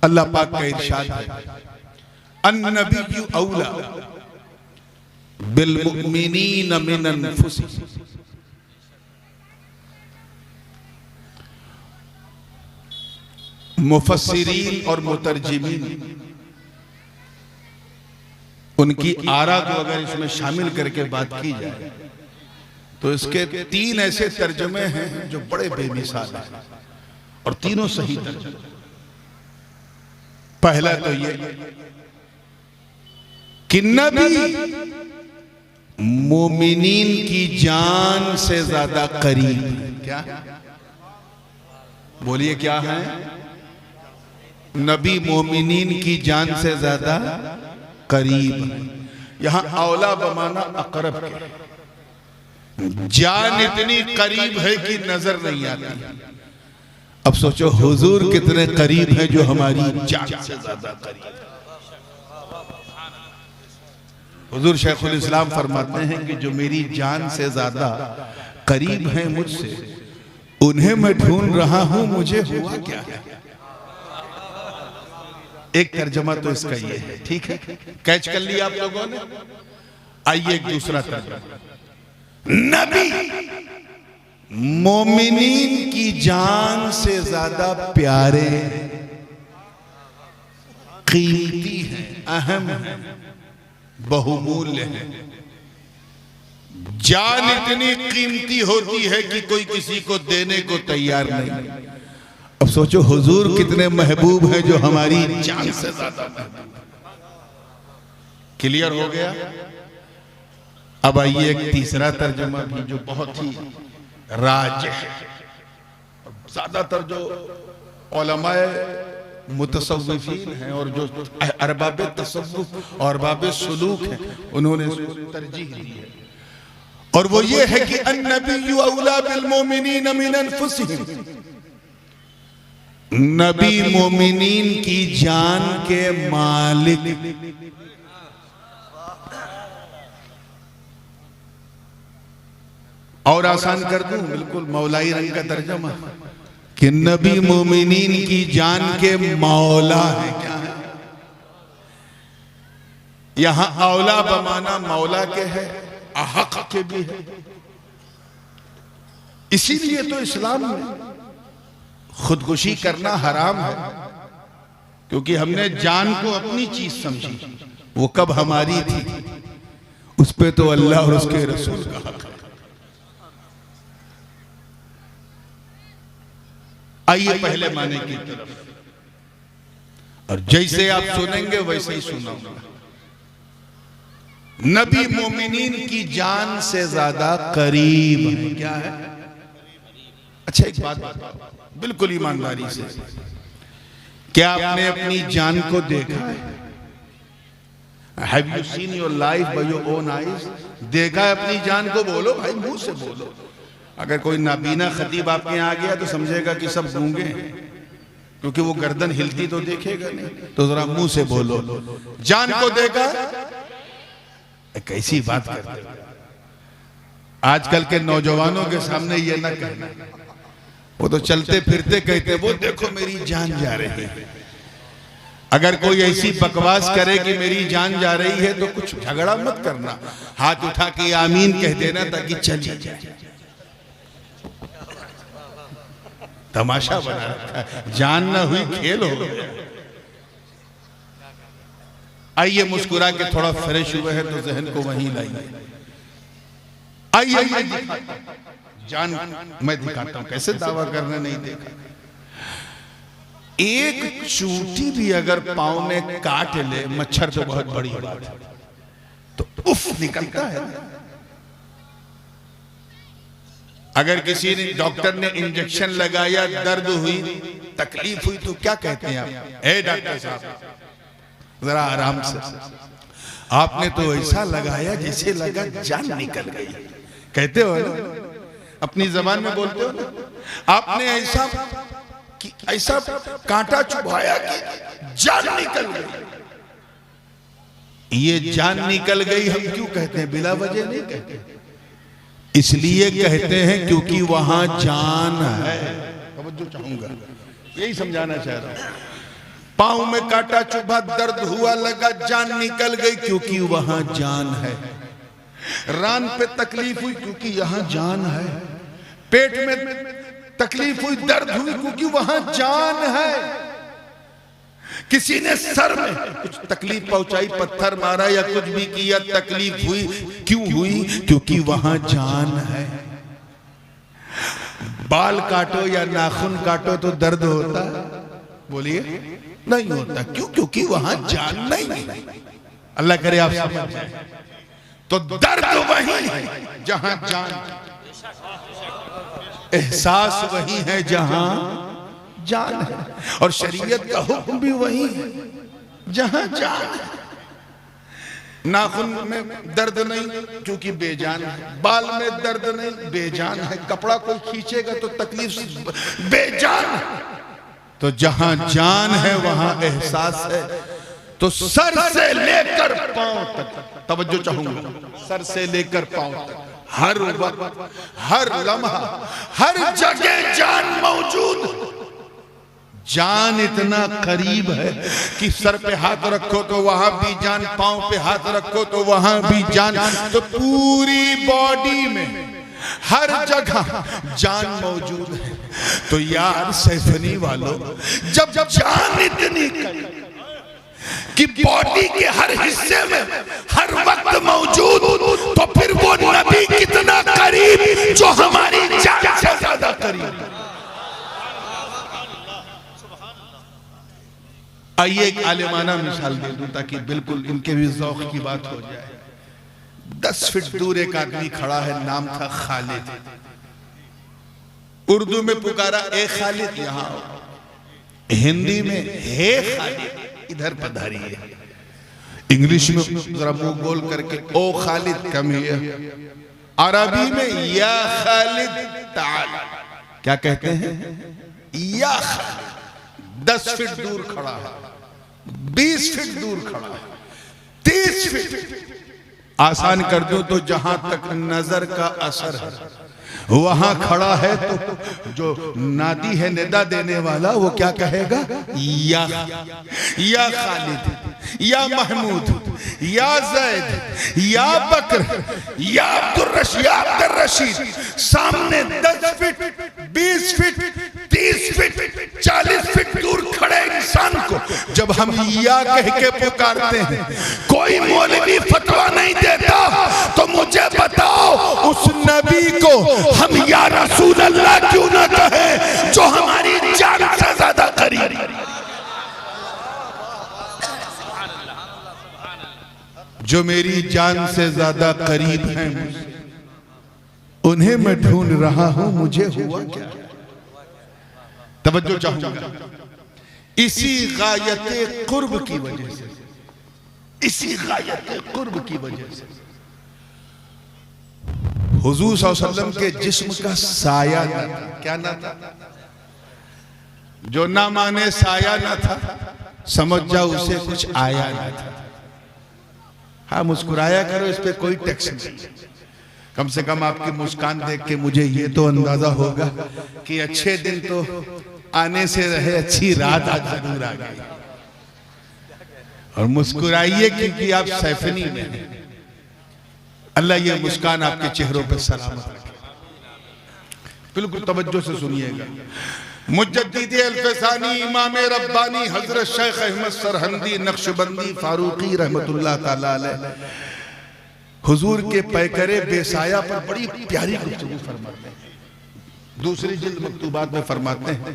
अल्लाह पाक का इरशाद है, अन्नबिय्यु औला बिल मुमिनीन मिन अनफुसिहिम। मुफस्सिरीन और मुतरजिमीन उनकी आरा को अगर इसमें शामिल करके बात की जाए तो इसके तीन ऐसे तर्जुमे हैं जो बड़े बेमिसाल हैं और तीनों सही तर्जुमे। पहला तो ये कि नबी मोमिनीन की जान से ज्यादा करीब है। क्या बोलिए, क्या है? नबी मोमिनीन की जान से ज्यादा करीब है। यहां औला बमाना अकरब के, जान इतनी करीब है कि नजर नहीं आती। अब सोचो हुजूर कितने करीब है जो हमारी जान से ज्यादा करीब है। हुजूर शेखुल इस्लाम फरमाते हैं कि जो मेरी जान से ज्यादा करीब है मुझसे, उन्हें मैं ढूंढ रहा हूं, मुझे हुआ क्या है। एक तर्जमा तो इसका ये है, ठीक है, कैच कर लिया आप लोगों ने। आइए एक दूसरा तर्जमा, नबी मोमिनीन की जान से ज्यादा प्यारे, कीमती हैं, अहम हैं, बहुमूल्य हैं। जान इतनी कीमती होती है कि कोई किसी को देने को तैयार नहीं। अब सोचो हुजूर कितने महबूब हैं जो हमारी जान से ज्यादा महबूब। क्लियर हो गया? अब आइए एक तीसरा तर्जुमा भी जो बहुत ही राज है। ज्यादातर जो उलमाए मुतसव्विफीन हैं और जो अरबाब तसव्वुफ और अरबाब सुलूक हैं, उन्होंने तरजीह दी है, और वो ये है कि अन्नबिय्यु औला बिल मोमिनीन मिन अनफुसिहिम। नबी मोमिनीन की जान के मालिक, और आसान कर दूं, बिल्कुल मौलाई रंग का तर्जमा, कि नबी मोमिनीन की जान के मौला है। क्या है? यहां औला बमाना मौला के है, अहक के भी है। इसीलिए तो इस्लाम में खुदकुशी करना हराम है, क्योंकि हमने जान को अपनी चीज समझी। वो कब हमारी थी, उस पे तो अल्लाह और उसके रसूल का हक है। आइए पहले माने की तरफ, और जैसे आप सुनेंगे वैसे ही सुनाऊंगा। नबी मोमिनीन की जान से ज्यादा करीब है। क्या है? अच्छा एक बात बताओ बिल्कुल ईमानदारी से, क्या आपने अपनी जान को देखा है? Have you seen your life by your own eyes? देखा है अपनी जान को? बोलो भाई, मुंह से बोलो। अगर कोई नाबीना खतीब आपके यहाँ आ गया तो समझेगा कि सब गूंगे हैं, क्योंकि वो गर्दन हिलती तो देखेगा नहीं। तो जरा मुंह से बोलो, जान को देखा? कैसी बात करते हो? आजकल के नौजवानों के सामने ये ना कहना, वो तो चलते फिरते कहते वो देखो मेरी जान जा रही है। अगर कोई ऐसी बकवास करे कि मेरी जान जा रही है तो कुछ झगड़ा मत करना, हाथ उठा के आमीन कह देना ताकि चली जाए। तमाशा बना रखा है, जान ना हुई खेल हो गया। आइए मुस्कुरा के थोड़ा फ्रेश हुए हैं तो जहन को वहीं लाइए। आइए जान मैं दिखाता हूं, कैसे दावा करने नहीं देखा। एक चूंटी भी अगर पांव में काट ले, मच्छर तो बहुत बड़ी बात है, तो उफ निकलता है। अगर किसी ने डॉक्टर ने इंजेक्शन लगाया, दर्द हुई, तकलीफ हुई, तो क्या कहते हैं आप? ए डॉक्टर साहब जरा आराम से, आपने तो ऐसा लगाया जैसे लगा जान निकल गई। कहते हो ना, अपनी जबान में बोलते हो ना, आपने ऐसा कांटा चुभाया कि जान निकल गई। ये जान निकल गई हम क्यों कहते हैं? बिला वजह नहीं कहते, इसलिए कहते हैं क्योंकि वहां जान है। तवज्जो चाहूंगा, यही समझाना चाह रहा हूं। पांव में काटा चुभा, दर्द हुआ लगा, जान निकल गई क्योंकि वहां जान है। रान पे तकलीफ हुई क्योंकि यहां जान है। पेट में तकलीफ हुई, दर्द हुई क्योंकि वहां जान है। किसी ने सर में कुछ तकलीफ पहुंचाई, पत्थर मारा या कुछ भी किया, तकलीफ हुई, क्यों हुई? क्योंकि वहां जान है। बाल काटो या नाखून काटो तो दर्द होता है? बोलिए नहीं होता। क्यों? क्योंकि वहां जान नहीं है। अल्लाह करे आप समझ जाए। तो दर्द वही है जहां जान, एहसास वही है जहां जान है, और शरीयत का हुक्म भी वही है जहां जान है। नाखून में दर्द नहीं क्योंकि बेजान है, बाल में दर्द नहीं बेजान है, कपड़ा कोई खींचेगा तो तकलीफ बेजान है। तो जहां जान है वहां एहसास है। तो सर से लेकर पांव तक, तवज्जो चाहूंगा, सर से लेकर पांव तक, हर वक्त, हर लम्हा, हर जगह जान मौजूद। जान इतना करीब है कि सर पे हाथ रखो तो वहां भी जान, पांव पे हाथ रखो तो वहां भी जान। तो पूरी बॉडी में हर जगह जान मौजूद है। तो यार सैफनी वालों, जब जान इतनी कि बॉडी के हर हिस्से में हर वक्त मौजूद, तो फिर वो नबी कितना करीब जो हमारी जान से ज्यादा करीब। आइए एक आलिमाना मिसाल दे दूं ताकि बिल्कुल इनके भी ज़ौक़ की बात हो जाए। 10 फीट दूर एक आदमी खड़ा है, नाम था खालिद। उर्दू में पुकारा ए खालिद यहाँ आओ, हिंदी में हे खालिद इधर पधारिए, इंग्लिश में जरा मुंह गोल करके ओ खालिद कम हियर, अरबी में या खालिद ताल। क्या कहते हैं? या खालिद। 10 फीट दूर खड़ा है, 20 फीट दूर खड़ा है, 30 फीट। आसान कर दूं तो जहां तक नजर का असर है वहां खड़ा है, तो जो नादी है निदा देने वाला वो क्या कहेगा? या खालिद, या महमूद, या जैद, या बकर, या अब्दुल रशीद। सामने 10 फीट, 20 फीट, 30 फीट, 40 फीट दूर खड़े इंसान को जब हम या कह के पुकारते हैं, कोई मौलवी फतवा नहीं देता, तो मुझे बताओ उस नबी को हम या रसूल अल्लाह क्यों ना कहे जो हमारी जान से ज्यादा करीब। जो मेरी जान से ज्यादा करीब हैं, उन्हें मैं ढूंढ रहा हूं, मुझे हुआ क्या? तवज्जो चाहूंगा। इसी गायते कुर्ब की वजह से, इसी गायते कुर्ब की वजह से हुजूर सल्लल्लाहु अलैहि वसल्लम के जिस्म का साया न था। क्या ना था? जो ना माने साया ना था, समझ जाओ उसे कुछ आया ना था। हाँ, मुस्कुराया करो, इस पे कोई टैक्स नहीं। कम से कम आपकी मुस्कान देख के मुझे ये तो अंदाजा होगा कि अच्छे दिन तो आने से रहे, अच्छी रात आज जरूर आ गई। और मुस्कुराइए क्योंकि आप सैफनी में हैं। अल्लाह ये मुस्कान आपके चेहरों पर सलामत रखे। बिल्कुल तवज्जो से सुनिएगा। मुजद्दिद अल-फसानी, इमाम रब्बानी हजरत शेख अहमद सरहंदी नक्शबंदी फारूकी रहमतुल्लाह ताला अलैह हुजूर के पैकरे बेसाया पर बड़ी प्यारी गुफ्तगू फरमाते हैं। दूसरी जिल्द मकतूबात में फरमाते हैं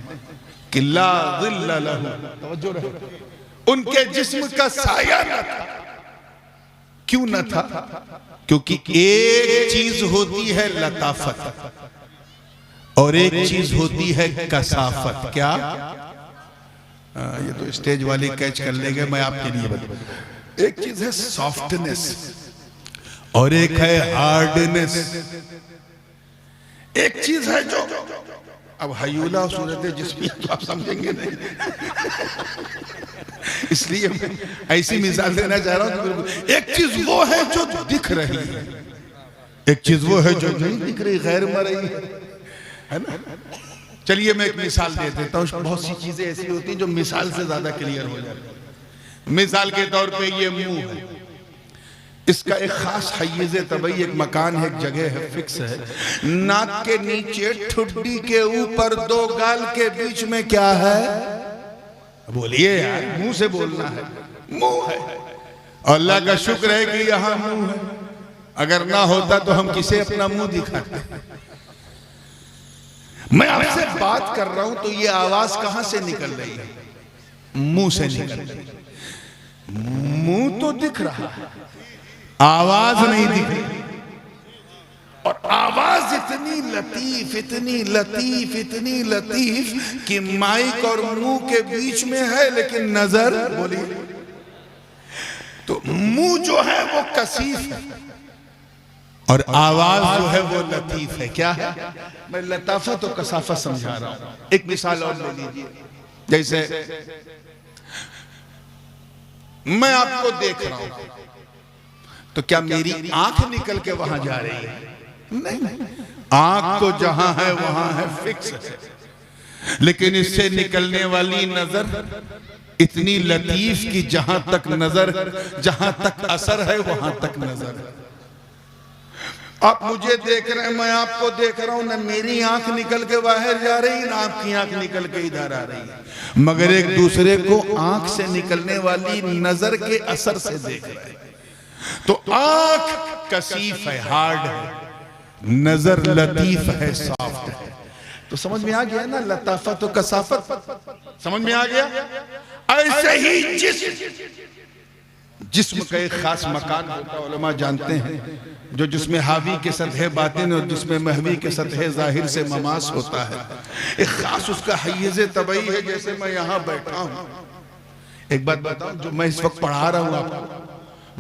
कि ला ज़िल्ला लहू, तवज्जो रहे, उनके जिस्म का साया न था। क्यों न था? क्योंकि एक चीज होती है लताफत और एक चीज होती है कसाफत। क्या? ये तो स्टेज वाले कैच कर लेंगे, मैं आपके लिए बता। एक चीज है सॉफ्टनेस और एक है हार्डनेस। एक चीज है जो, अब हयूला सूरत जिसमें तो आप समझेंगे नहीं, इसलिए मैं ऐसी मिसाल देना चाह रहा हूं। एक चीज वो है जो दिख रही है, एक चीज वो है जो नहीं दिख रही, गैर मरई है ना। चलिए मैं एक मिसाल दे देता हूँ। बहुत सी चीजें ऐसी होती हैं जो मिसाल से ज्यादा क्लियर हो जाती है। मिसाल के तौर पे ये मुंह है, इसका एक खास हय्यज़ तबई, एक मकान है, एक जगह है, फिक्स है। नाक के नीचे ठुड्डी के ऊपर दो गाल के बीच में क्या है? बोलिए यार, मुंह से बोलना है। मुंह है। अल्लाह का शुक्र है कि यहां मुंह है, अगर ना होता तो हम किसे अपना मुंह दिखाते। मैं आपसे बात कर रहा हूं तो ये आवाज कहां से निकल रही है? मुंह से निकल रही है। मुंह तो दिख रहा है, आवाज नहीं दिख रही। और आवाज इतनी लतीफ, इतनी लतीफ, इतनी लतीफ कि माइक और मुंह के बीच में है, लेकिन नजर, बोलिए, तो मुंह जो है वो कसीफ है और आवाज जो है वो लतीफ है। क्या है? मैं लताफत और कसाफत समझा रहा हूं। एक मिसाल और ले लीजिए। जैसे मैं आपको देख रहा हूं तो क्या मेरी आंख निकल के वहां जा रही है? नहीं, आंख तो जहां है वहां है, फिक्स है। लेकिन इससे निकलने वाली नजर इतनी लतीफ कि जहां तक नजर, जहां तक असर है वहां तक नजर है। आप मुझे देख रहे हैं, मैं आपको देख रहा हूं, ना मेरी आंख निकल के बाहर जा रही, ना आपकी आंख निकल के इधर आ रही है, मगर एक दूसरे को आंख से निकलने वाली नजर के असर से देख रहे हैं। तो आंख कसीफ है, हार्ड है, नजर लतीफ है, सॉफ्ट है। तो समझ में आ गया ना लताफत और कसाफत? समझ में आ गया? ऐसे ही जिस्म का एक खास मकान होता है, उलमा जानते हैं, जो जिसमें हावी के सतह बातिन और जिसमें महवी के सतह जाहिर से ममास होता है। एक खास उसका हय्यज़ तबई है। जैसे मैं यहाँ बैठा हूँ, एक बात बताऊं, जो मैं इस वक्त पढ़ा रहा हूँ आपको,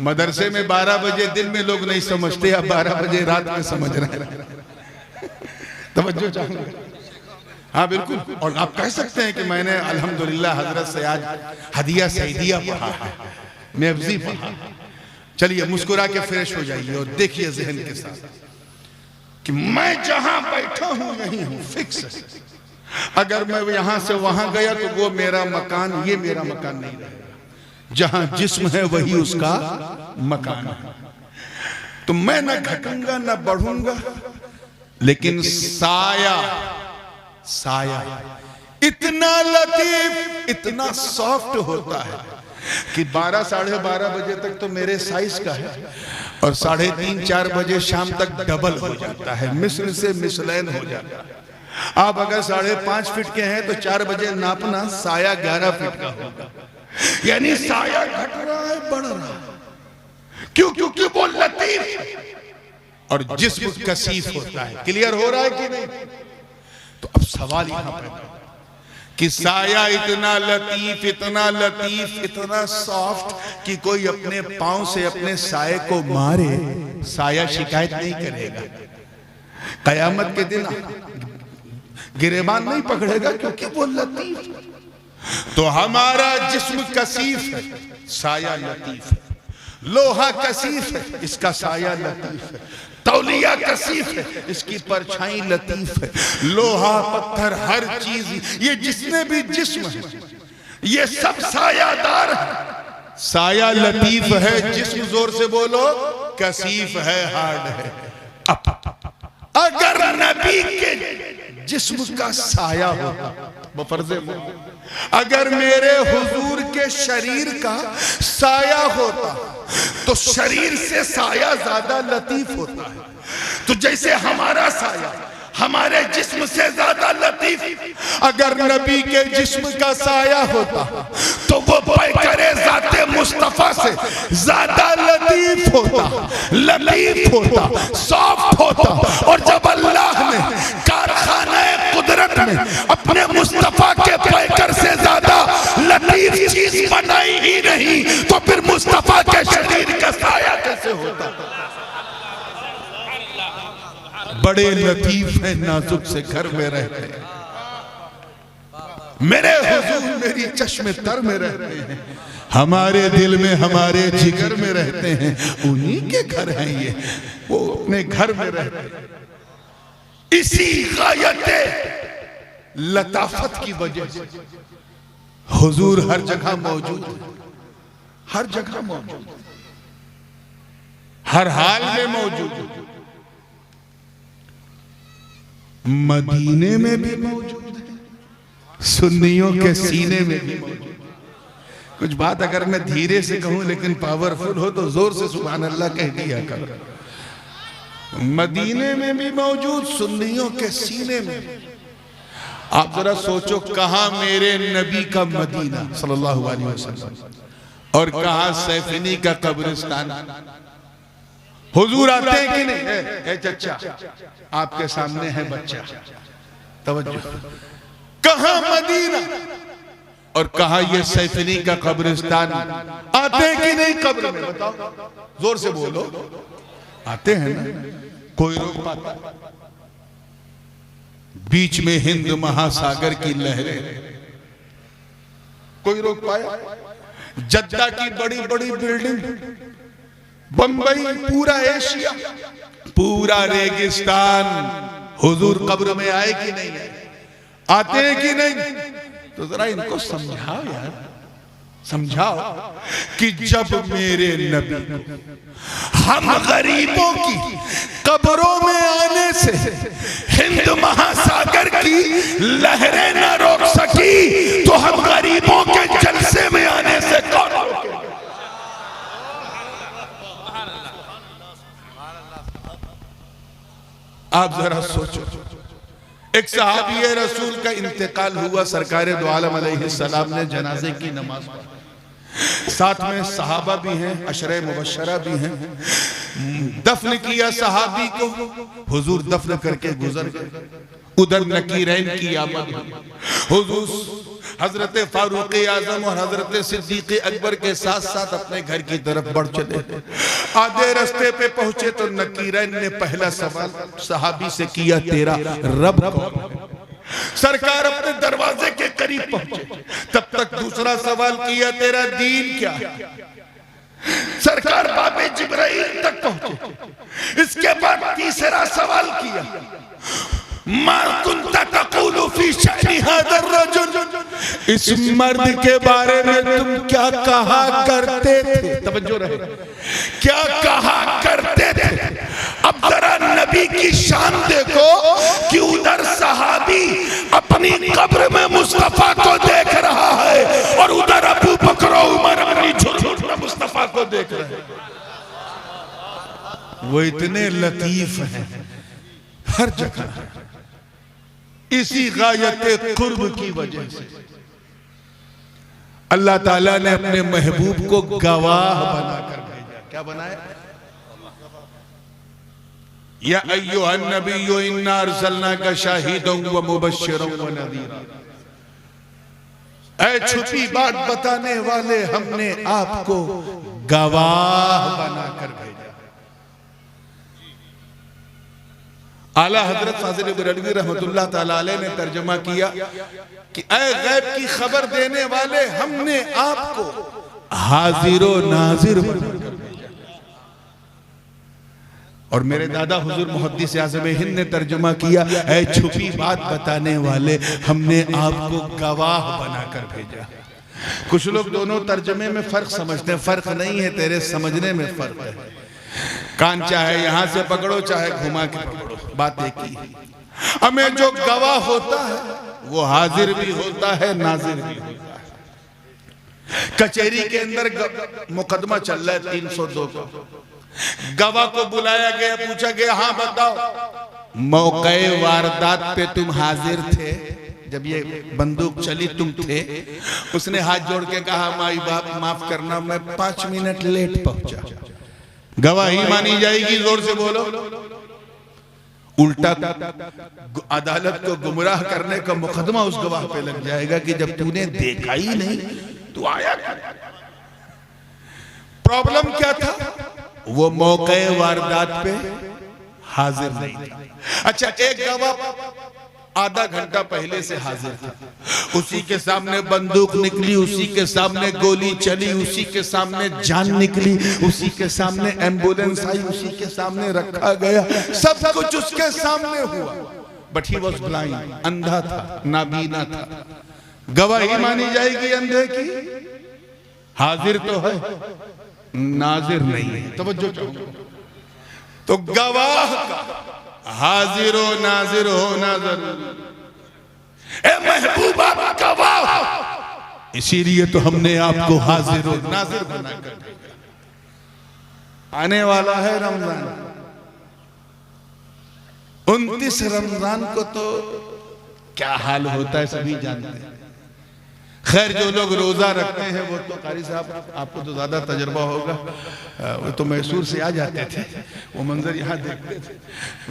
मदरसे में 12 बजे दिन में लोग नहीं समझते, अब 12 बजे रात में समझ रहे हैं। तवज्जो चाहूंगा। हाँ बिल्कुल। और आप कह सकते हैं कि मैंने अल्हम्दुलिल्लाह हजरत से आज हदिया सईदिया पढ़ा है, मेवजी पढ़ा। चलिए मुस्कुरा के फ्रेश हो जाइए और देखिए जहन के साथ कि मैं जहां बैठा हूं यही हूं, फिक्स है। अगर मैं यहां से वहां गया तो वो मेरा मकान, ये मेरा मकान नहीं रहेगा। जहां जिस्म है वही उसका मकान है। तो मैं ना घटूंगा ना बढ़ूंगा, लेकिन साया, साया इतना लतीफ, इतना सॉफ्ट होता है कि 12 साढ़े 12 बजे तक तो मेरे साइज का है और 3:30-4 बजे शाम तक डबल हो जाता है, मिस्र से मिसलैन हो जाता है। आप अगर 5.5 फीट के हैं तो 4 बजे नापना, साया 11 फीट का होगा। यानी साया घट रहा है, बढ़ रहा है। क्यों? क्योंकि वो लतीफ और जिस्म कसीफ होता है। क्लियर हो रहा है कि नहीं? तो अब सवाल यहां पैदा कि साया इतना लतीफ, इतना लतीफ, इतना सॉफ्ट कि कोई अपने पांव से अपने साये को मारे, साया शिकायत नहीं करेगा। कयामत के दिन गिरेबान नहीं पकड़ेगा, क्योंकि वो लतीफ। तो हमारा जिस्म कसीफ है, साया लतीफ है। लोहा कसीफ है, इसका साया लतीफ है। तौलिया कसीफ है, इसकी परछाई लतीफ है। लोहा, पत्थर, हर चीज, ये जितने भी जिस्म है, ये सब सायादार है। साया लतीफ है, जिस्म जोर से बोलो कसीफ है, हार्ड है। अगर नबी के जिस्म का साया होता, बफर्ज़े अगर मेरे हुजूर के शरीर का साया होता तो शरीर से साया ज्यादा लतीफ होता है। तो जैसे हमारा साया हमारे जिस्म से ज्यादा लतीफ, अगर नबी के जिस्म का साया होता तो वो पैकरे ज़ाते मुस्तफा से ज्यादा लतीफ होता, लतीफ होता, सॉफ्ट होता। और जब अल्लाह ने कारखाने कुदरत में अपने मुस्तफा के पैकर से ज्यादा लतीफ चीज बनाई ही नहीं, तो फिर मुस्तफा के शरीर का साया कैसे होता? बड़े लतीफ है, नाजुक से घर में रहते हैं। मेरे हुजूर मेरी चश्मे तर में रहते हैं, हमारे दिल में, हमारे जिगर में रहते हैं। उन्हीं के घर हैं ये, वो अपने घर में रहते हैं। इसी गायते लताफत की वजह से हुजूर हर जगह मौजूद है, हर जगह मौजूद, हर हाल में मौजूद है। मदीने में भी मौजूद है, सुन्नियों के सीने में भी मौजूद। कुछ बात अगर मैं धीरे से कहूं लेकिन पावरफुल हो तो जोर से सुभान अल्लाह कह दिया कर। मदीने में भी मौजूद, सुन्नियों के सीने में। आप जरा सोचो, कहां मेरे नबी का मदीना सल्लल्लाहु अलैहि वसल्लम और कहां सैफिनी का कब्रिस्तान। हुजूर आते हैं कि नहीं? ए चचा, आपके सामने है बच्चा, तवज्जो। कहां मदीना और कहा ये सैफिनी का कब्रिस्तान। आते हैं कि नहीं कब्र में? बताओ, जोर से बोलो। आते हैं ना? कोई रोक पाता? बीच में हिंद महासागर की लहरें, कोई रोक पाया? जद्दा की बड़ी बड़ी बिल्डिंग, बंबई, पूरा एशिया, पूरा रेगिस्तान। हुजूर कब्र में आए कि नहीं आए? आते हैं कि नहीं? तो जरा इनको समझाओ यार, समझाओ कि जब मेरे नबी हम गरीबों की कब्रों में आने से हिंद महासागर की लहरें न रोक सकी, तो हम गरीबों के जलसे में आने से कौन रोकेगा? आप जरा सोचो, एक सहाबी रसूल का इंतकाल हुआ, सरकार दो आलम अलैहिस्सलाम ने जनाजे की नमाज पढ़ी, साथ में सहाबा भी हैं, अशरे मुबश्शरा भी हैं। दफन किया सहाबी को, हुजूर दफन करके गुजर गए। उधर नकीरैन की आमद, हुजूर हजरत फारूक आजम और हजरत सिद्दीक अकबर के साथ साथ अपने घर की तरफ बढ़ चले। आधे रास्ते पे पहुंचे तो नकीरैन ने पहला सवाल सहाबी से किया, तेरा रब कौन है? सरकार अपने दरवाजे के करीब पहुंचे, तब तक दूसरा सवाल किया, तेरा दीन क्या है? सरकार बाबे जिब्राइल तक पहुंचे। इसके बाद तीसरा सवाल किया, मा कुंता तक़ूलु फी शअनी हाज़ा रजुल, इस मर्द के बारे में तुम क्या कहा करते थे? तवज्जो रहे, क्या कहा करते थे? अब जरा नबी की शान देखो कि उधर सहाबी अपनी कब्र में मुस्तफा को देख रहा है और उधर अबू बकर उमर अपनी झुर्मुट में मुस्तफा को देख रहे हैं। वो इतने लतीफ हैं, हर जगह। इसी गायत कुर्ब की वजह से अल्लाह ताला ने अपने महबूब को गवाह बनाकर भेजा। क्या बनाया? या अय्युहन नबिय्यु इन्ना अर्सलनाका शाहिदन व मुबश्शिरन व नज़ीरा, ऐ छुपी बात बताने वाले, हमने आपको गवाह बनाकर भेजा। आला हजरत फाजिल बरेलवी रहमतुल्लाह ताला अलैह ने तर्जुमा किया कि ऐ गैब की खबर देने वाले, हमने आपको हाजिर व नाजिर बनाकर भेजा। और मेरे दादा हुजूर मुहद्दिस आज़म हिंद ने तर्जुमा किया, ऐ छुपी बात बताने वाले, हमने आपको गवाह बनाकर भेजा। कुछ लोग दोनों तर्जुमे में फर्क समझते हैं, फर्क नहीं है, तेरे समझने में फर्क है। कान चाहे यहां से पकड़ो चाहे घुमा के पकड़ो, बात एक ही। हमें जो गवाह होता है वो हाजिर भी होता है, नाजिर भी होता है। कचहरी के अंदर मुकदमा चल रहा है 302 का, गवाह को बुलाया गया, पूछा गया, हाँ बताओ मौके वारदात पे तुम हाजिर थे? जब ये बंदूक चली तुम थे? उसने हाथ जोड़ के कहा, माई बाप माफ करना, मैं 5 मिनट लेट पहुंचा। गवाही मानी जाएगी? जोर से बोलो। उल्टा अदालत को गुमराह करने का मुकदमा उस गवाह पे लग जाएगा कि जब तूने देखा ही नहीं तू आया। प्रॉब्लम क्या था? वो मौके वारदात पे हाजिर नहीं था। अच्छा, एक गवाह आधा घंटा पहले से हाजिर था, उसी के सामने बंदूक निकली, उसी के सामने गोली चली, उसी के सामने जान निकली, उसी के सामने एम्बुलेंस आई, उसी के सामने रखा गया, सब कुछ उसके सामने हुआ। बट ही वॉज ब्लाइंड, अंधा था, नाबीना था। गवाही मानी जाएगी अंधे की? हाजिर तो है, नाजिर नहीं है। तवज्जो चाहूंगा। तो गवाह का हाजिर हो नाजिर होना जरूरी। ए महबूबा गवाह, इसीलिए तो हमने आपको हाजिर और नाजिर बनाकर भेजा। आने वाला है रमजान, 29 रमजान को तो क्या हाल होता है सभी जानते हैं। खैर जो लोग रोजा रखते हैं वो तो कारी साहब आपको तो ज्यादा तजुर्बा होगा, वो तो मैसूर से आ जाते थे, वो मंजर यहाँ देखते थे।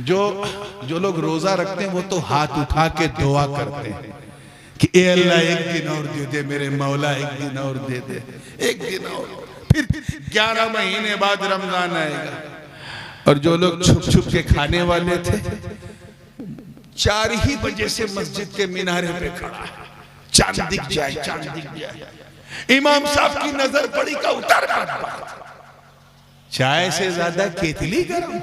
जो लोग रोजा रखते हैं वो तो हाथ उठा के दुआ करते हैं कि ए अल्लाह एक दिन और दे दे, मेरे मौला एक दिन और दे दे, एक दिन और। फिर 11 महीने बाद रमजान आएगा। और जो लोग छुप छुप के खाने वाले थे, 4 ही बजे से मस्जिद के मीनारे पे खड़ा है, चांद दिख जाए, चांद दिख जाए। इमाम साहब की नजर पड़ी का उतर चाय से ज्यादा केतली गरम,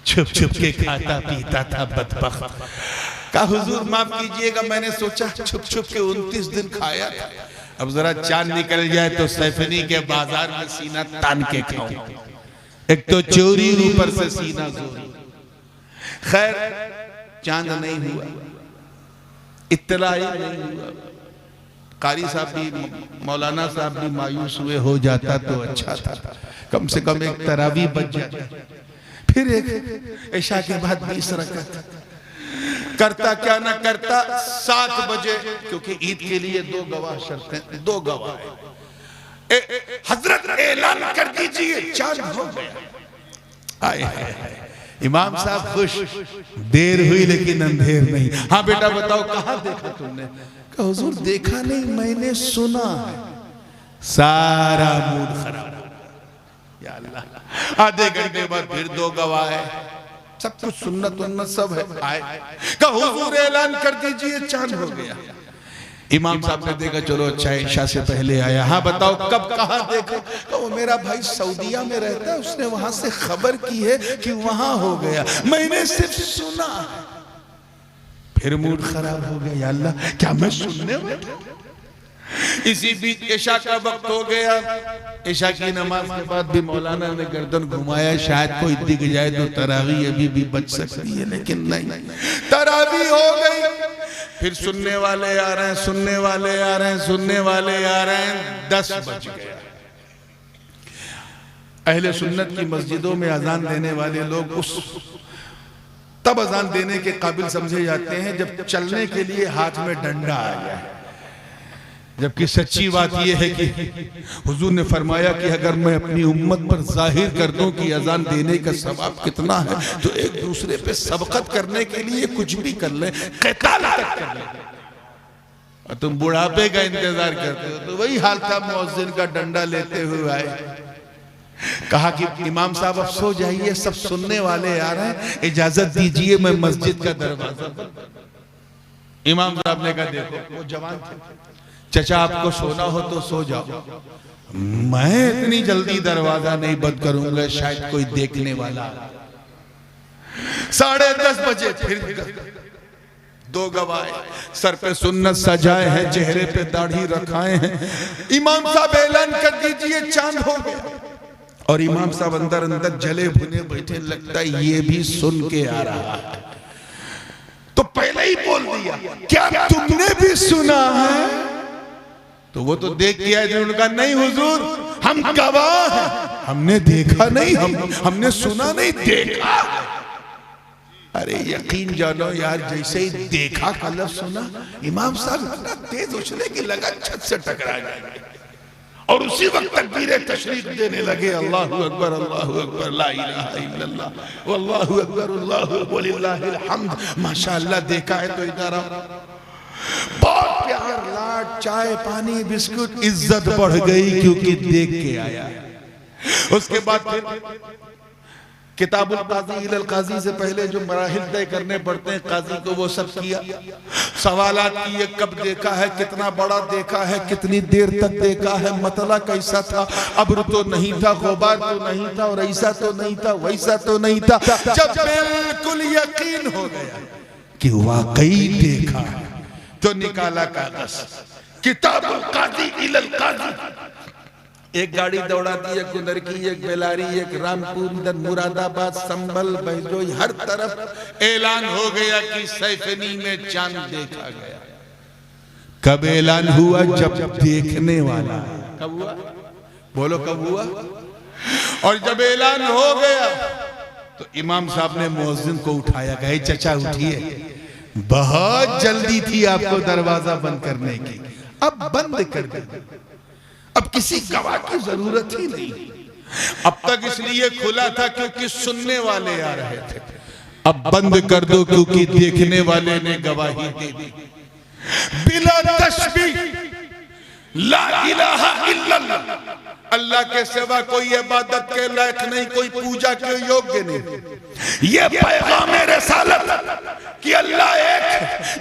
छुप छुप के खाता पीता था बदबख्त। का हुजूर माफ कीजिएगा, मैंने सोचा छुप छुप के 29 दिन खाया था, अब जरा चांद निकल जाए तो सैफनी के बाजार में सीना तान के खाऊं। एक तो चोरी ऊपर से सीना जोरी। खैर चांद नहीं हुआ, इत्तला ही नहीं हुआ। कारी साहब भी, मौलाना साहब भी मायूस हुए, हो जाता तो अच्छा था, कम से कम एक तरावी बच जाती। फिर एक इशा के बाद 20 रकात करता, क्या ना करता 7 बजे, क्योंकि ईद के लिए 2 गवाह शर्तें, 2 गवाह। हजरत ऐलान कर दीजिए चांद हो गया। आए इमाम साहब खुश, देर हुई लेकिन अंधेर नहीं। हाँ बेटा बताओ कहाँ देखा तुमने? कहा हुजूर देखा नहीं, मैंने सुना है। सारा मूड खराब। या अल्लाह, आधे घंटे बाद फिर 2 गवाह है, सब कुछ सुन्नत उन्नत सब है। आए कहा हुजूर ऐलान कर दीजिए चांद हो गया। इमाम साहब ने देखा, चलो अच्छा ईशा से पहले आया। हाँ बताओ कब कहाँ देखा? तो वो मेरा भाई सऊदीया में रहता है, उसने वहां से खबर की है कि वहां हो गया, मैंने सिर्फ सुना। फिर मूड खराब हो गया, या अल्लाह क्या मैं सुनने बैठा? इसी बीच ईशा का वक्त हो गया। ईशा की नमाज के बाद भी मौलाना ने गर्दन घुमाया, शायद कोई दिख जाए तो तरावी अभी भी बच सकती है, लेकिन नहीं, तरावी हो गई। फिर सुनने वाले आ रहे हैं, सुनने वाले आ रहे हैं, सुनने वाले आ रहे हैं, 10 बज गया। अहले सुन्नत की मस्जिदों में अजान देने वाले लोग तब अजान देने के काबिल समझे जाते हैं जब चलने के लिए हाथ में डंडा आ जाए। जबकि सच्ची बात यह है कि हुजूर ने फरमाया कि अगर मैं अपनी उम्मत पर जाहिर कर दूं कि अजान देने का सवाब कितना है, तो एक दूसरे पे सबकत करने के लिए कुछ भी कर ले, क़िताल तक कर ले। और तुम बुढ़ापे का इंतजार करते हो, तो वही हाल था। मुअज्जिन का डंडा लेते हुए आए, कहा कि इमाम साहब अब सो जाइए, सब सुनने वाले आ रहे हैं, इजाजत दीजिए मैं मस्जिद का दरवाजा। इमाम साहब ने कहा देखो वो जवान थे, चचा आपको सोना हो तो सो जाओ, मैं इतनी जल्दी दरवाजा नहीं बंद करूंगा, शायद कोई देखने वाला। 10:30 बजे फिर 2 गवाह, सर पे सुन्नत सजाए हैं, चेहरे पे दाढ़ी रखाए हैं। इमाम साहब ऐलान कर दीजिए चांद हो गया। और इमाम साहब अंदर अंदर जले भुने बैठे, लगता है ये भी सुन के आ रहा है। तो पहले ही बोल दिया, क्या तुमने भी सुना है? तो वो तो देख के आए थे, उनका नहीं हुजूर हम गवाह हैं, हमने देखा नहीं, हमने सुना नहीं, देखा। अरे यकीन जानो यार, जैसे ही देखा का लफ्ज़ सुना, इमाम साहब इतना तेज उछले कि लगा छत से टकरा गए। और उसी वक्त तकबीर तशरीफ देने लगे, अल्लाहु अकबर, अल्लाहु अकबर, ला इलाहा इल्लल्लाह, वल्लाहु अकबर, अल्लाहु वलिल्लाहिल हम्द। माशाअल्लाह देखा है तो इधर आओ। बहुत प्यार, लाड, चाय, पानी, बिस्कुट, इज्जत बढ़ गई क्योंकि देख के आया। उसके बाद फिर किताबुल काजी इलल काजी से पहले जो मराहिल तय करने पड़ते हैं काजी को, वो सब किया। सवालात किए, कब देखा है, कितना बड़ा देखा है, कितनी देर तक देखा है, मतला कैसा था, अब्र तो नहीं था, गुबार तो नहीं था, और ऐसा तो नहीं था, वैसा तो नहीं था। जब बिल्कुल यकीन हो गया कि वाकई देखा है। तो निकाला कागज, किताबुल काजी इलल काजी। एक गाड़ी दौड़ा दी, एक उधर की, एक बेलारी, एक रामपुर, उधर मुरादाबाद, संभल, बहजोई, हर तरफ ऐलान हो गया कि सैफनी में चांद देखा गया। कब ऐलान हुआ? जब देखने वाला। कब हुआ? बोलो कब हुआ? और जब ऐलान हो गया तो इमाम साहब ने मुअज्जिन को उठाया, कहे चचा उठिए, बहुत जल्दी थी आपको दरवाजा बंद करने की, अब बंद कर दे, अब किसी गवाह की जरूरत ही नहीं। अब तक इसलिए खुला था क्योंकि सुनने वाले आ रहे थे, अब बंद कर दो क्योंकि देखने वाले ने गवाही दे दी। बिला तशबीह, ला इलाहा इल्लल्लाह, अल्लाह के सिवा कोई इबादत के लायक नहीं, कोई पूजा के योग्य नहीं। ये पैगाम रिसालत कि अल्लाह एक,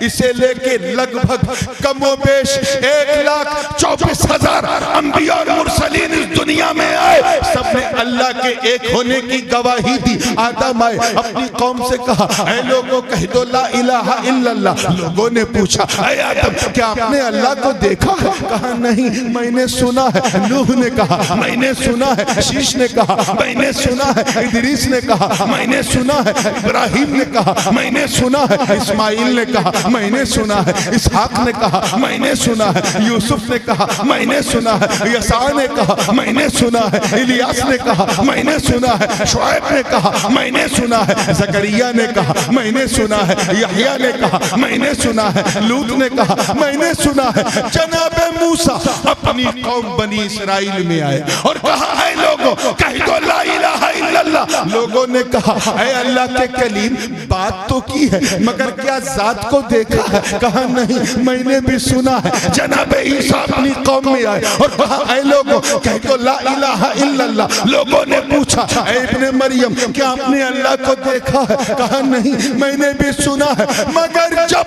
इसे लेके लगभग कमोबेश 1,24,000 अंबिया और मुरसलीन इस दुनिया में आए, सबने अल्लाह के एक होने की गवाही दी। आदम आए, अपनी कौम से कहा, ऐ लोगों कह दो ला इलाहा इल्लल्लाह। लोगों ने पूछा, ऐ आदम क्या आपने अल्लाह को देखा है? कहा नहीं, मैंने सुना है। नूह ने कहा मैंने सुना है। शीश ने कहा मैंने सुना है। इदरीस ने कहा मैंने सुना है। इब्राहिम ने कहा मैंने सुना है। इस्माइल ने कहा मैंने सुना है। इसहाक ने कहा मैंने सुना है। यूसुफ ने कहा मैंने सुना है। यसा ने कहा मैंने सुना है। इलियास ने कहा मैंने सुना है। शुएब ने कहा मैंने सुना है। जकरिया ने कहा मैंने सुना है। यहया ने कहा मैंने सुना है। लूत ने कहा मैंने सुना है। जनाब मूसा अपनी कौम बनी इस्राइल में आए और कहा है लोगों कह दो ला इलाहा इल्लल्लाह। लोगों ने कहा ऐ अल्लाह के कलीम बात तो की है मगर क्या जात को देखा है? कहा नहीं, मैंने भी सुना है। जनाब ईसा अपनी कौम में आए और कहा ऐ लोगों कह दो ला इलाहा इल्लल्लाह। लोगों ने पूछा ऐ इब्ने मरियम क्या आपने अल्लाह को देखा है? कहा नहीं, मैंने भी सुना है। मगर जब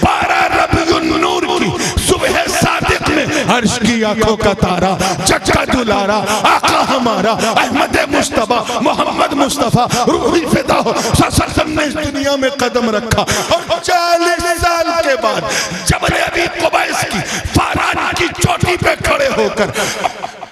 12 रबीउन नूर की सुबह सादिक में अर्श की आंखों का तारा चक्का दुलारा आका हमारा अहमद मुस्तफा मोहम्मद मुस्तफा रूही फिदा हो सल्लल्लाहु ने इस दुनिया में कदम रखा और 40 साल के बाद जबल अबी कुबैस की फारान की चोटी पे खड़े होकर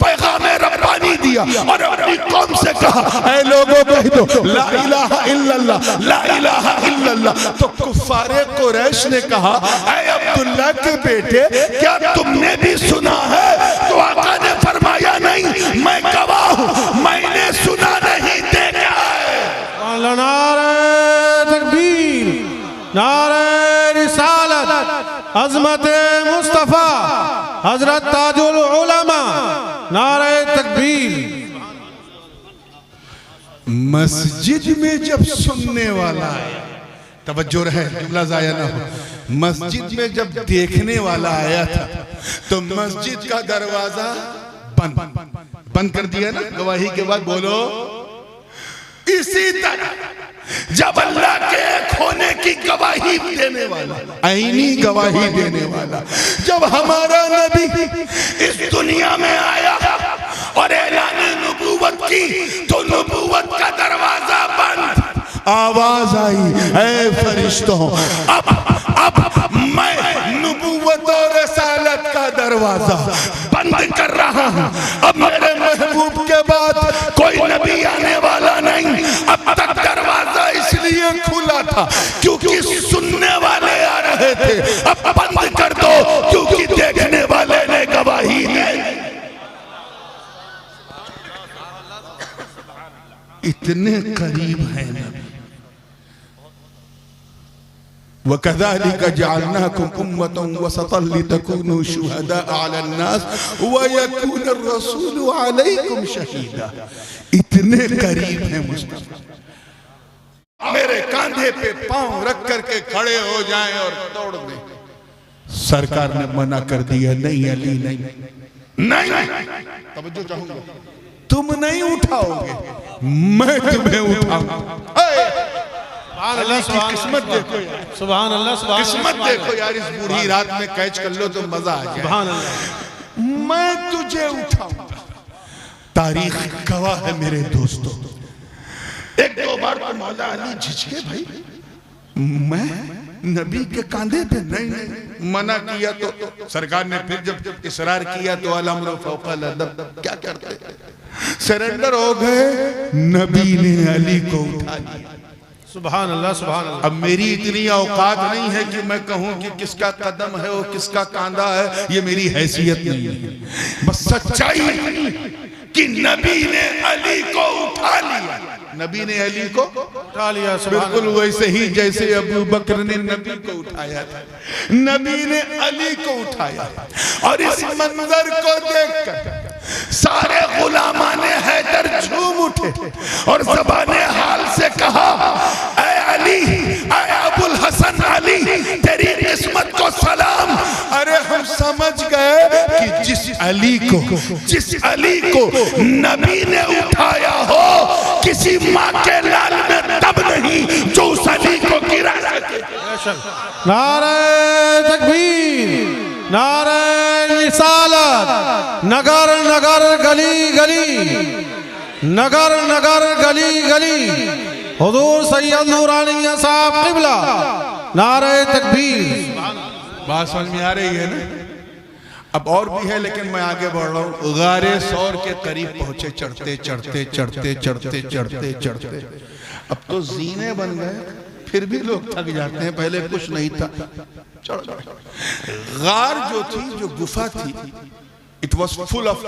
पैगाम रब्बानी दिया और अपनी कौम से कहा ऐ लोगों कह दो ला इलाहा इल्लल्लाह ला इलाहा इल्लल्लाह। तो कुफ्फारे कुरैश ने कहा ऐ अब्दुल्लाह के बेटे क्या तुमने भी सुना है? तो आका ने फरमाया नहीं, मैं गवाह हूं, मैंने सुना नहीं देखा है। नारे तकबीर, नारे रिसालत, अज़मत मुस्तफा हजरत ताजुल उलमा, नारे तकबीर। मस्जिद में जब सुनने वाला आया, तवज्जो रहे जुमला जाया ना हो, मस्जिद में जब देखने वाला आया था तो मस्जिद का दरवाजा बंद कर दिया ना गवाही के बाद। बोलो इसी तरह जब अल्लाह के एक होने की गवाही देने वाला, आईनी गवाही देने वाला, जब हमारा नबी इस दुनिया में आया और ऐलान नबूवत की तो नबूवत का दरवाजा बंद। आवाज आई ऐ फरिश्तों अब मैं नबूवत और रसालत का दरवाजा बंद कर रहा हूं। अब मेरे महबूब के बाद कोई नबी आने वाला नहीं। अब तक दरवाजा इसलिए खुला था क्योंकि सुनने वाले आ रहे थे, अब बंद कर दो क्योंकि देखने वाले ने गवाही है। इतने करीब है नबी। वकज़ालिका जअलनाकुम उम्मतन वसतन लितकूनू शुहदाअ अलन्नास वयकून अर्रसूलु अलैकुम शहीदा। इतने करीब है मुस्तफा, मेरे कांधे पे पांव रख करके खड़े हो जाएं और तोड़ दें। सरकार ने मना कर दिया, नहीं अली नहीं। तवज्जो चाहूंगा, तुम नहीं उठाओगे, मैं तुम्हें उठाऊंगा। किस्मत देखो यार, सुभान अल्लाह, सुभान किस्मत देखो यार, इस बूढ़ी रात में कैच कर लो तो मजा आ जाए। सुभान अल्लाह, मैं तुझे उठाऊंगा। तारीख गवाह है मेरे दोस्तों। एक दो बार तो मौला अली झिझके भाई, मैं नबी के कांधे पे नहीं, मना किया तो सरकार ने फिर जब इसरार किया तो अलअम्रु फौकल अदब, क्या करते, सरेंडर हो गए, नबी ने अली को उठा लिया। सुभान अल्लाह सुभान अल्लाह। अब मेरी इतनी औकात नहीं है कि मैं कहूं कि किसका कदम है और किसका कांधा है, ये मेरी हैसियत नहीं है। बस सच्चाई कि नबी ने अली को उठा लिया, नबी ने अली को उठा लिया। बिल्कुल वैसे ही जैसे अबू बकर ने नबी को उठाया था, नबी ने अली को उठाया। और इस मंजर को देखकर सारे गुलामाने हैदर झूम उठे और ज़बाने हाल से कहा, ऐ अली, ऐ अबुल हसन अली, तेरी किस्मत को सलाम। अरे हम समझ गए कि जिस अली को नबी ने उठाया हो, किसी माँ के लाल में तब नहीं जो उस अली को गिरा सके। नारे तकबीर, नारे रिसालत, नगर नगर गली गली, नगर नगर गली गली, हुजूर सैयद नूरानी साहब क़िबला, नारे तकबीर। बात समझ में आ रही है ना? अब और भी है लेकिन मैं आगे बढ़ रहा हूँ। गारे सौर के करीब पहुंचे, चढ़ते चढ़ते चढ़ते चढ़ते चढ़ते चढ़ते, अब तो जीने बन गए, फिर भी लोग थक जाते हैं, पहले कुछ नहीं था। गार जो थी, जो गुफा थी, it was full of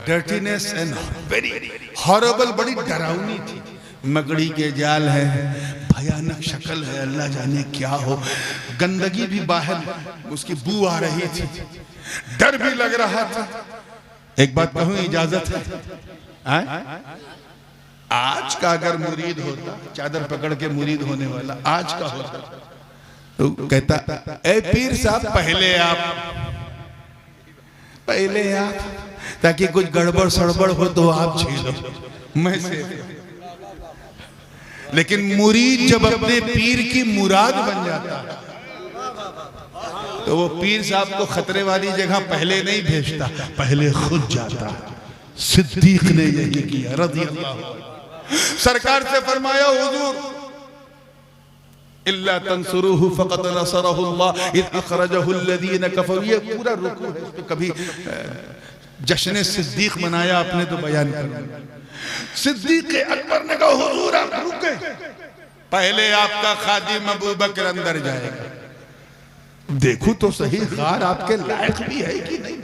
dirtiness and very horrible, बड़ी डरावनी थी। मकड़ी के जाल है, भयानक शक्ल है, अल्लाह जाने क्या हो, गंदगी भी बाहर, उसकी बू आ रही थी, डर भी लग रहा था। एक बात कहूं, इजाजत है? आज का अगर मुरीद होता, चादर पकड़ के मुरीद होने वाला आज का होता तो कहता, ए पीर साहब पहले आप, ताकि कुछ गड़बड़ सड़बड़ हो तो आप छीलो, मैं से। लेकिन मुरीद जब अपने पीर की मुराद बन जाता है तो वो पीर साहब को खतरे वाली जगह पहले नहीं भेजता, पहले खुद जाता। सिद्दीक ने यही किया रज़ी अल्लाह। सरकार से फरमाया, हुजूर इल्ला तंसुरूहु फक़द नसरहुल्लाह इज़ अख़रजहु अल्लज़ीना कफ़रू। ये पूरा रुकू है, तो कभी जश्न सिद्दीक मनाया आपने तो बयान कर। सिद्दीक अकबर ने कहा, हुजूर आप रुके, पहले आपका खादिम अबू बकर अंदर जाएगा, देखो तो सही गार आपके लायक भी है कि नहीं।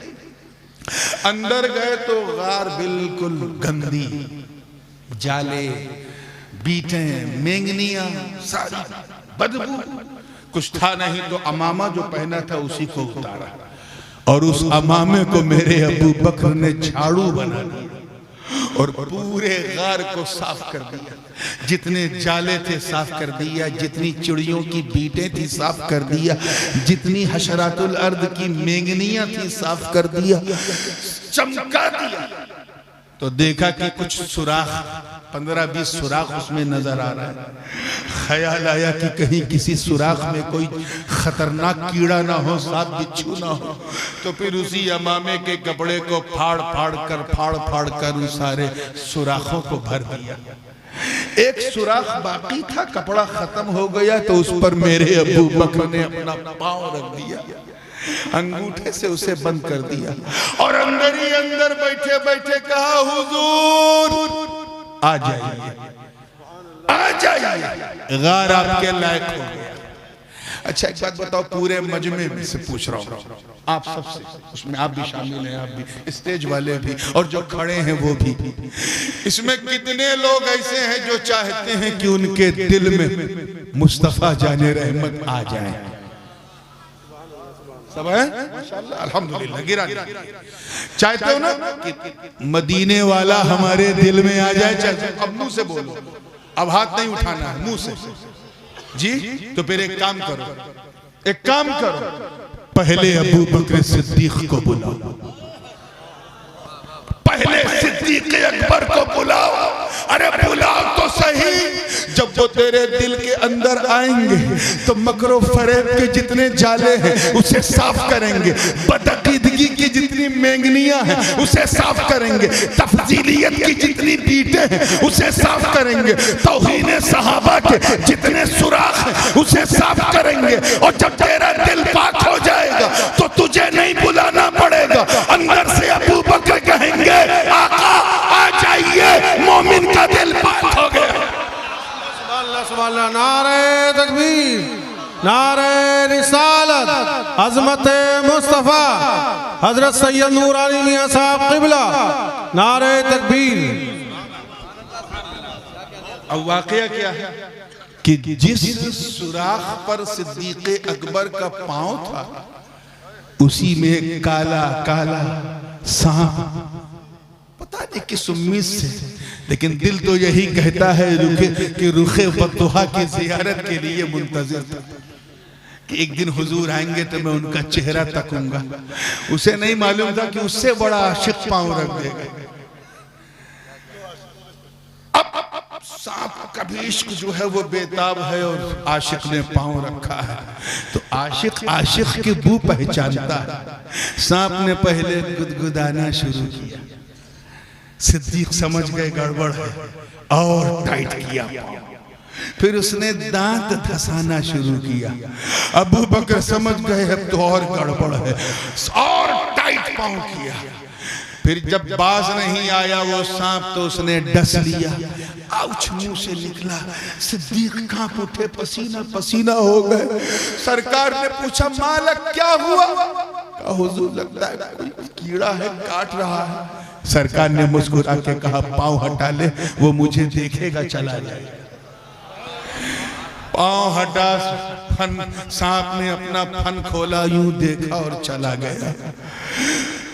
अंदर गए तो गार बिल्कुल गंदी, जाले, बीटे, मेंगनियां, सारी बदबू, कुछ था नहीं तो अमामा जो पहना था उसी को उतारा और उस अमामे को मेरे अबू बकर ने झाड़ू बना दिया और पूरे गार को साफ कर दिया। जितने जाले थे साफ कर दिया, जितनी चिड़ियों की बीटें थी साफ कर दिया, जितनी हशरातुल अर्द की मेंगनियां थी साफ कर दिया, चमका दिया। तो देखा कि कुछ सुराख, 15-20 सुराख उसमें नजर आ रहा है। ख्याल आया कि कहीं किसी सुराख में कोई खतरनाक कीड़ा ना हो, सांप बिच्छू ना हो। तो फिर उसी अमामे के कपड़े को फाड़ फाड़ कर उस सारे सुराखों को भर दिया। एक सुराख बाकी था, कपड़ा खत्म हो गया, तो उस पर मेरे अबू बकर ने अपना पांव रख दिया, अंगूठे से उसे बंद कर दिया और अंदर ही अंदर बैठे बैठे कहा, हुजूर आ जाइए, आ जाइए, गार आपके लायक हो गया। अच्छा एक बात बताओ, पूरे मजमे में से पूछ रहा हूँ आप सबसे, उसमें आप भी शामिल हैं, आप भी, स्टेज वाले भी और जो खड़े हैं वो भी, इसमें कितने लोग ऐसे हैं जो चाहते हैं कि उनके दिल में मुस्तफा जाने रहमत आ जाए? सब है माशाअल्लाह, अल्हम्दुलिल्लाह। गिरा चाहते हो ना कि मदीने वाला हमारे दिल में आ जाए? चाहते? अब मुंह से बोलो, अब हाथ नहीं उठाना है, मुंह से जी। तो फिर एक काम करो, पहले अबू बकर सिद्दीक को बुलाओ, पहले सिद्दीक अकबर को बुलाओ। अरे बुलाओ तो सही, जब वो तेरे दिल के अंदर आएंगे तो मकरो फरेब के जितने जाले हैं उसे साफ करेंगे, बदअकीदगी की जितनी मेंगनियां हैं उसे साफ करेंगे, तफजीलियत की जितनी बीटें हैं उसे साफ करेंगे, तौहीन सहाबा के जितने सुराख हैं उसे साफ करेंगे। और जब तेरा दिल पाक हो जाएगा तो तुझे नहीं बुलाना पड़ेगा, अंदर से अबू बकर कहेंगे आका आ जाइए, मोमिन का दिल पाक हो गया। सुभान अल्लाह, नारे तकबीर, नारे रिसालत, अज़मत मुस्तफ़ा हजरत सैयद नूरानी मियां साहब क़िबला, नारे तकबीर। अब वाकया क्या है कि जिस सुराख पर सिद्दीक़ अकबर का पांव था उसी में काला काला सांप, पता नहीं किस उम्मीद से, लेकिन दिल तो यही कहता है कि रुखे बद्दुहा की ज़ियारत के लिए मुंतज़िर था कि एक दिन हुजूर आएंगे तो मैं उनका चेहरा तकूंगा। उसे नहीं मालूम था कि उससे बड़ा आशिक पांव रख देगा। अब सांप का भी इश्क जो है वो बेताब है और आशिक ने पांव रखा है तो आशिक आशिक की बू पहचानता है। सांप ने पहले गुदगुदाना शुरू किया, सिद्दीक समझ गए गड़बड़ है और टाइट किया, फिर उसने दांत धसाना शुरू किया। अबू बकर समझ गए अब तो और गड़बड़ है और टाइट पांव किया। फिर जब बाज नहीं आया वो सांप तो उसने डस लिया, आउच मुंह से निकला। सिद्दीक कांप उठे, पसीना पसीना हो गए। सरकार ने पूछा मालक क्या हुआ? कहा हुजूर लगता है कोई कीड़ा है काट रहा है। सरकार ने मुस्कुरा के कहा पांव हटा ले, वो मुझे देखेगा चला जाएगा। पांव हटा, फन सांप ने अपना फन खोला, यूं देखा और चला गया।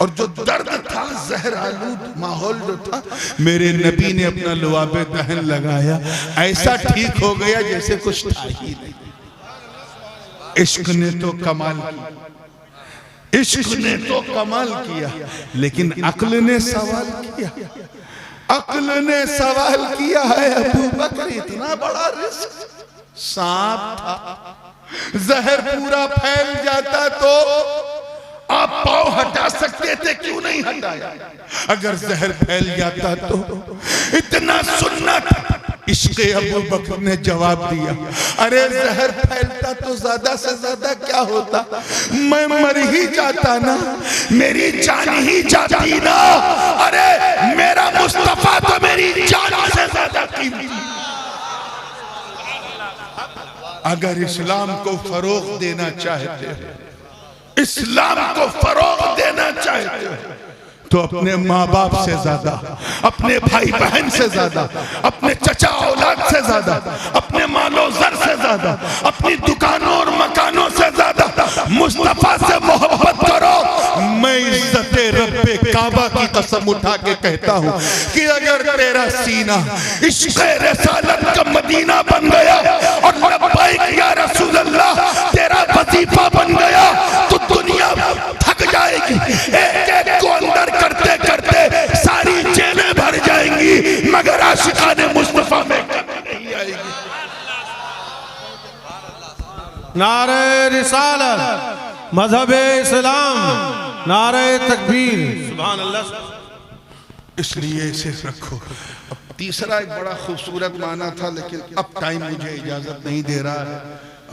और जो दर्द था, जहर आलूद माहौल जो था, मेरे नबी ने अपना लुआबे दहन लगाया, ऐसा ठीक हो गया जैसे कुछ था ही नहीं। इश्क ने तो कमाल किया, इश्क ने तो कमाल किया, लेकिन अक्ल ने सवाल किया। अक्ल ने सवाल किया है अबू बकर, इतना बड़ा रिस्क, सांप था, जहर पूरा फैल जाता तो आप पांव हटा सकते थे, क्यों नहीं हटाया? अगर जहर फैल जाता तो इतना सुनना था। इश्क़ अबू बकर ने जवाब दिया, अरे जहर फैलता तो ज्यादा से ज्यादा क्या होता, मैं मर ही जाता ना, मेरी जान ही जाती ना। अरे मेरा मुस्तफा तो मेरी जान से ज्यादा कीमती। अगर इस्लाम को फरोग देना चाहते हो, इस्लाम को फरोग देना चाहते हो तो अपने माँ बाप से ज्यादा, अपने भाई बहन से ज्यादा, अपने चचा औलाद से ज्यादा, अपने मालो जर से ज्यादा, अपनी दुकानों और मकानों से ज्यादा मुस्तफा से मोहब्बत करो। मैं इज्जते रब्बे काबा की कसम उठा के कहता हूँ कि अगर तेरा सीना इश्क़े रिसालत का मदीना बन गया और लब्बैक या रसूल अल्लाह तेरा वजीफा बन गया तो दुनिया थक जाएगी। एक एक को अंदर करते करते सारी जेलें भर जाएंगी, मगर आशिकाने मुस्तफा में नहीं आएगी। नारे रिसालत, मजहबे इस्लाम, नारे तकबीर, सुभान अल्लाह। इसलिए इसे रखो। अब तीसरा एक बड़ा खूबसूरत माना था, लेकिन अब टाइम मुझे इजाजत नहीं दे रहा है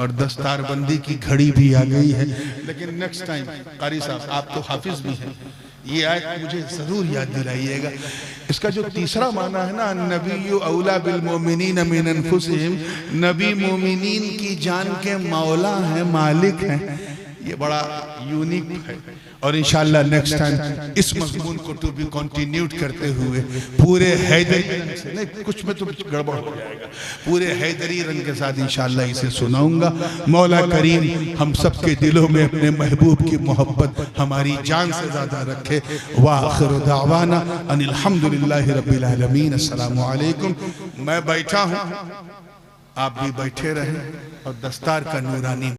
और दस्तारबंदी की घड़ी भी आ गई है, लेकिन नेक्स्ट टाइम कारी साहब आप तो हाफिज भी हैं, ये आयत मुझे जरूर याद दिलाइएगा। इसका जो तीसरा माना है ना, नबी औला बिल मोमिनीन मिन अनफुसिहिम, नबी मोमिनीन की जान के मौला हैं, मालिक हैं, ये बड़ा यूनिक है। और इंशाअल्लाह नेक्स्ट टाइम इस मजमून को टू बी कंटिन्यूड करते हुए पूरे हैदरी रंग से, नहीं कुछ में तो गड़बड़ हो जाएगा, पूरे हैदरी रंग के साथ इंशाअल्लाह इसे सुनाऊंगा। मौला करीम हम सब के दिलों में अपने महबूब की मोहब्बत हमारी जान से ज्यादा रखे। व आखिर दावाना अनिल हम्दुलिल्लाहि रब्बिल आलमीन। अस्सलामु अलैकुम। मैं बैठा हूँ, आप भी बैठे रहें और दस्तार का नूरानी